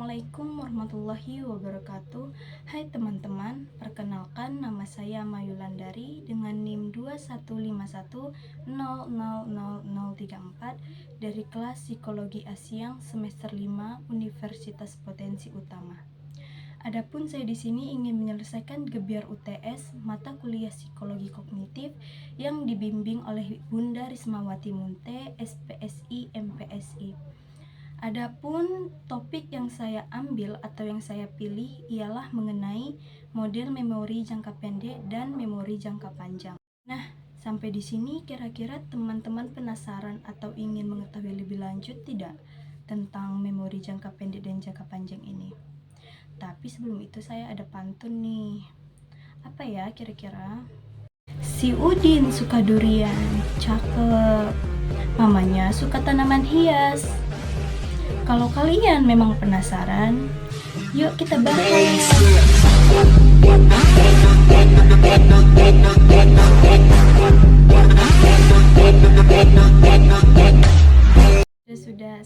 Assalamualaikum warahmatullahi wabarakatuh. Hai teman-teman, perkenalkan nama saya Mayulandari dengan NIM 2151000034 dari kelas Psikologi Asiang semester 5 Universitas Potensi Utama. Adapun saya di sini ingin menyelesaikan gebyar UTS mata kuliah Psikologi Kognitif yang dibimbing oleh Bunda Rismawati Munte, SPSI MPSI. Adapun topik yang saya ambil atau yang saya pilih ialah mengenai model memori jangka pendek dan memori jangka panjang. Nah, sampai di sini kira-kira teman-teman penasaran atau ingin mengetahui lebih lanjut tidak tentang memori jangka pendek dan jangka panjang ini? Tapi sebelum itu saya ada pantun nih. Apa ya kira-kira? Si Udin suka durian, cakep. Mamanya suka tanaman hias. Kalau kalian memang penasaran, yuk kita bahas.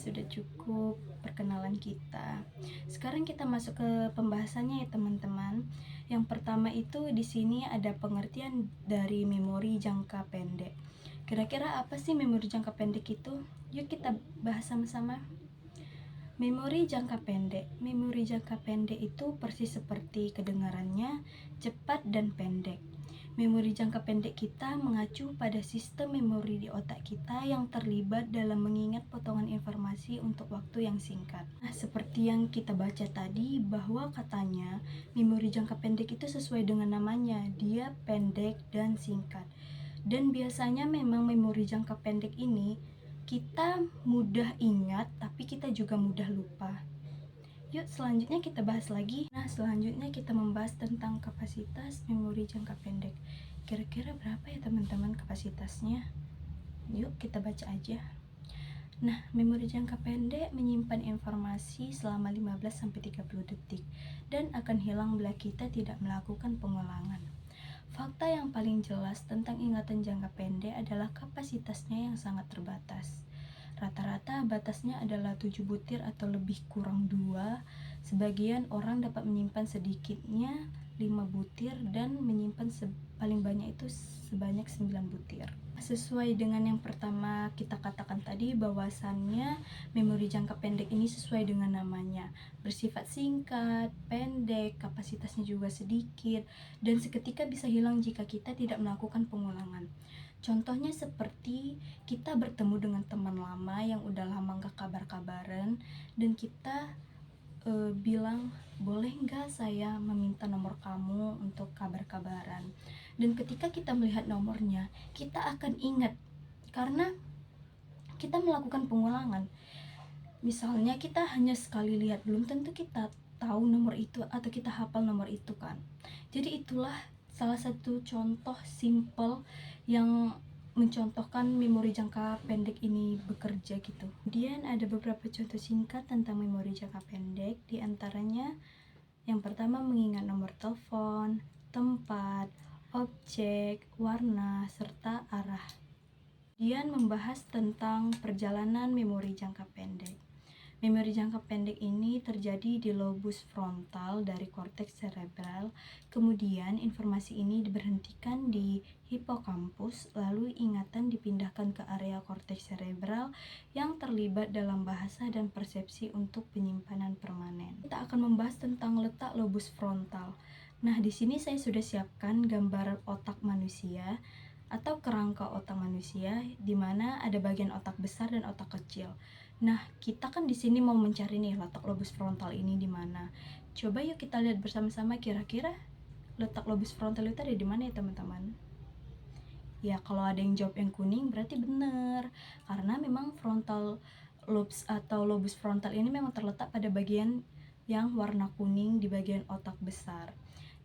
Sudah cukup perkenalan kita. Sekarang kita masuk ke pembahasannya ya teman-teman. Yang pertama itu di sini ada pengertian dari memori jangka pendek. Kira-kira apa sih memori jangka pendek itu? Yuk kita bahas sama-sama. Memori jangka pendek. Memori jangka pendek itu persis seperti kedengarannya, cepat dan pendek. Memori jangka pendek kita mengacu pada sistem memori di otak kita yang terlibat dalam mengingat potongan informasi untuk waktu yang singkat. Nah, seperti yang kita baca tadi bahwa katanya memori jangka pendek itu sesuai dengan namanya, dia pendek dan singkat. Dan biasanya memang memori jangka pendek ini kita mudah ingat, tapi kita juga mudah lupa. Yuk selanjutnya kita bahas lagi. Nah selanjutnya kita membahas tentang kapasitas memori jangka pendek. Kira-kira berapa ya teman-teman kapasitasnya? Yuk kita baca aja. Nah, memori jangka pendek menyimpan informasi selama 15-30 detik dan akan hilang bila kita tidak melakukan pengulangan. Fakta yang paling jelas tentang ingatan jangka pendek adalah kapasitasnya yang sangat terbatas. Rata-rata batasnya adalah 7 butir atau lebih kurang 2. Sebagian orang dapat menyimpan sedikitnya 5 butir dan menyimpan paling banyak itu sebanyak 9 butir. Sesuai dengan yang pertama kita katakan tadi, bahwasannya memori jangka pendek ini sesuai dengan namanya, bersifat singkat, pendek, kapasitasnya juga sedikit, dan seketika bisa hilang jika kita tidak melakukan pengulangan. Contohnya seperti kita bertemu dengan teman lama yang udah lama gak kabar-kabaran, dan kita bilang, boleh nggak saya meminta nomor kamu untuk kabar-kabaran. Dan ketika kita melihat nomornya, kita akan ingat karena kita melakukan pengulangan. Misalnya kita hanya sekali lihat, belum tentu kita tahu nomor itu atau kita hafal nomor itu kan. Jadi itulah salah satu contoh simple yang mencontohkan memori jangka pendek ini bekerja gitu. Kemudian ada beberapa contoh singkat tentang memori jangka pendek, di antaranya yang pertama mengingat nomor telepon, tempat, objek, warna, serta arah. Kemudian membahas tentang perjalanan memori jangka pendek. Memori jangka pendek ini terjadi di lobus frontal dari korteks cerebral. Kemudian informasi ini diberhentikan di hipokampus, lalu ingatan dipindahkan ke area korteks cerebral yang terlibat dalam bahasa dan persepsi untuk penyimpanan permanen. Kita akan membahas tentang letak lobus frontal. Nah, di sini saya sudah siapkan gambar otak manusia atau kerangka otak manusia, di mana ada bagian otak besar dan otak kecil. Nah, kita kan di sini mau mencari nih letak lobus frontal ini di mana. Coba yuk kita lihat bersama-sama, kira-kira letak lobus frontal itu ada di mana ya teman-teman? Ya, kalau ada yang jawab yang kuning berarti benar. Karena memang frontal lobes atau lobus frontal ini memang terletak pada bagian yang warna kuning di bagian otak besar.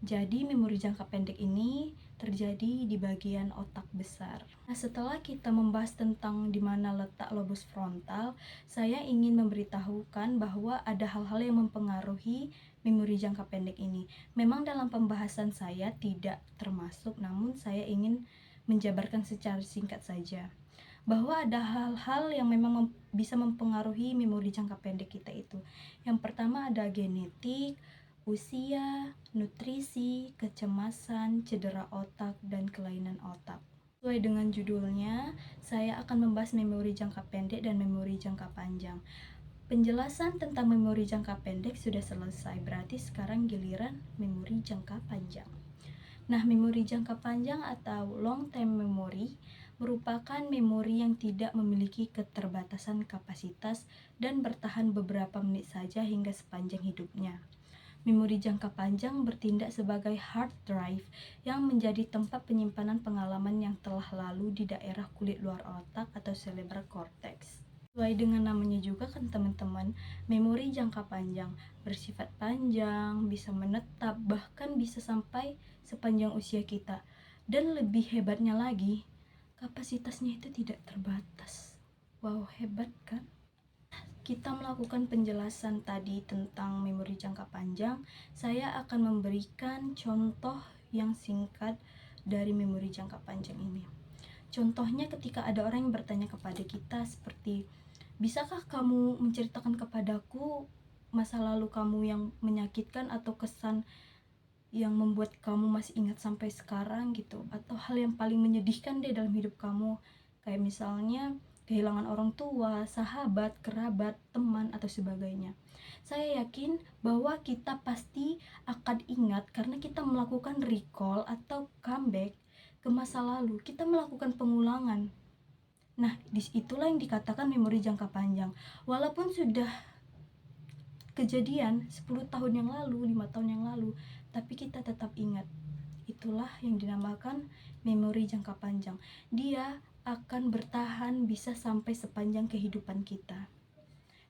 Jadi memori jangka pendek ini terjadi di bagian otak besar. Nah, setelah kita membahas tentang di mana letak lobus frontal, saya ingin memberitahukan bahwa ada hal-hal yang mempengaruhi memori jangka pendek ini. Memang dalam pembahasan saya tidak termasuk, namun saya ingin menjabarkan secara singkat saja. bahwa ada hal-hal yang memang bisa mempengaruhi memori jangka pendek kita itu. Yang pertama ada genetik, usia, nutrisi, kecemasan, cedera otak, dan kelainan otak. Sesuai dengan judulnya, saya akan membahas memori jangka pendek dan memori jangka panjang. Penjelasan tentang memori jangka pendek sudah selesai, berarti sekarang giliran memori jangka panjang. Nah, memori jangka panjang atau long term memory merupakan memori yang tidak memiliki keterbatasan kapasitas dan bertahan beberapa menit saja hingga sepanjang hidupnya. Memori jangka panjang bertindak sebagai hard drive yang menjadi tempat penyimpanan pengalaman yang telah lalu di daerah kulit luar otak atau cerebral cortex. Sesuai dengan namanya juga kan teman-teman, memori jangka panjang bersifat panjang, bisa menetap, bahkan bisa sampai sepanjang usia kita. Dan lebih hebatnya lagi, kapasitasnya itu tidak terbatas. Wow, hebat kan? Kita melakukan penjelasan tadi tentang memori jangka panjang, saya akan memberikan contoh yang singkat dari memori jangka panjang ini. Contohnya ketika ada orang yang bertanya kepada kita seperti, bisakah kamu menceritakan kepadaku masa lalu kamu yang menyakitkan atau kesan yang membuat kamu masih ingat sampai sekarang gitu, atau hal yang paling menyedihkan deh dalam hidup kamu, kayak misalnya kehilangan orang tua, sahabat, kerabat, teman, atau sebagainya. Saya yakin bahwa kita pasti akan ingat karena kita melakukan recall atau comeback ke masa lalu, kita melakukan pengulangan. Nah, disitulah yang dikatakan memori jangka panjang. Walaupun sudah kejadian 10 tahun yang lalu, 5 tahun yang lalu, tapi kita tetap ingat. Itulah yang dinamakan memori jangka panjang. Dia akan bertahan bisa sampai sepanjang kehidupan kita.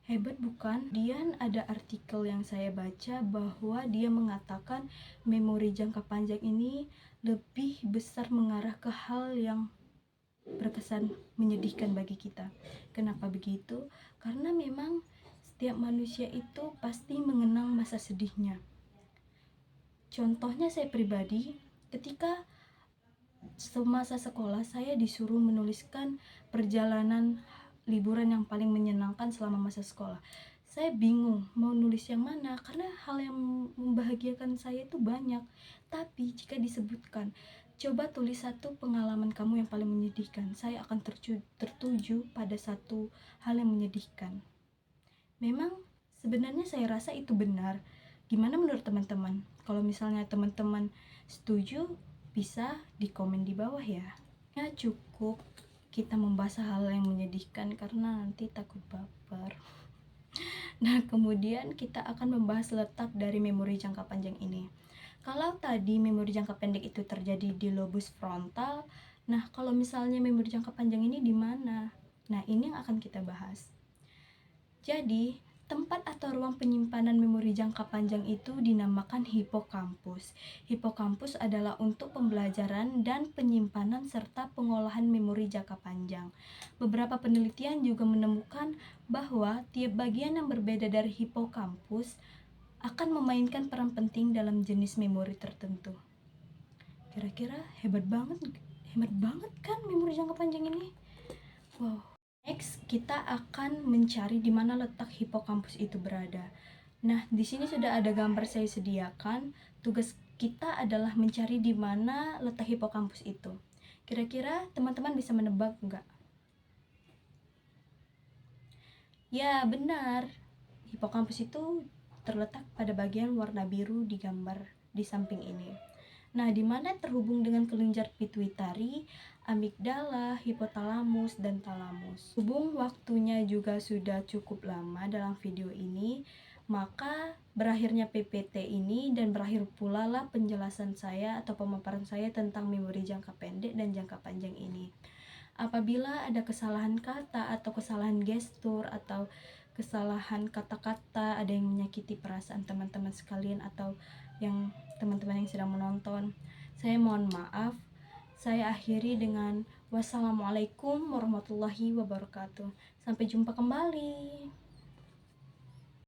Hebat bukan? Kemudian ada artikel yang saya baca bahwa dia mengatakan memori jangka panjang ini lebih besar mengarah ke hal yang berkesan menyedihkan bagi kita. Kenapa begitu? Karena memang setiap manusia itu pasti mengenang masa sedihnya. Contohnya saya pribadi, ketika semasa sekolah saya disuruh menuliskan perjalanan liburan yang paling menyenangkan selama masa sekolah. Saya bingung mau nulis yang mana karena hal yang membahagiakan saya itu banyak. Tapi jika disebutkan, coba tulis satu pengalaman kamu yang paling menyedihkan, saya akan tertuju pada satu hal yang menyedihkan. Memang sebenarnya saya rasa itu benar. Gimana menurut teman-teman? Kalau misalnya teman-teman setuju, bisa di komen di bawah ya. Ya cukup kita membahas hal yang menyedihkan karena nanti takut baper. Nah, kemudian kita akan membahas letak dari memori jangka panjang ini. Kalau tadi memori jangka pendek itu terjadi di lobus frontal, nah kalau misalnya memori jangka panjang ini di mana? Nah, ini yang akan kita bahas. Jadi, tempat atau ruang penyimpanan memori jangka panjang itu dinamakan hipokampus. Hipokampus adalah untuk pembelajaran dan penyimpanan serta pengolahan memori jangka panjang. Beberapa penelitian juga menemukan bahwa tiap bagian yang berbeda dari hipokampus akan memainkan peran penting dalam jenis memori tertentu. Kira-kira hebat banget kan memori jangka panjang ini? Wow. Next, kita akan mencari di mana letak hipokampus itu berada. Nah, di sini sudah ada gambar saya sediakan. Tugas kita adalah mencari di mana letak hipokampus itu. Kira-kira teman-teman bisa menebak enggak? Ya, benar. Hipokampus itu terletak pada bagian warna biru di gambar di samping ini. Nah, di mana terhubung dengan kelenjar pituitari, amigdala, hipotalamus, dan talamus. Hubung waktunya juga sudah cukup lama dalam video ini, maka berakhirnya PPT ini dan berakhir pula lah penjelasan saya atau pemaparan saya tentang memori jangka pendek dan jangka panjang ini. Apabila ada kesalahan kata atau kesalahan gestur atau kesalahan kata-kata, ada yang menyakiti perasaan teman-teman sekalian atau yang teman-teman yang sedang menonton, saya mohon maaf. Saya akhiri dengan wassalamualaikum warahmatullahi wabarakatuh. Sampai jumpa kembali.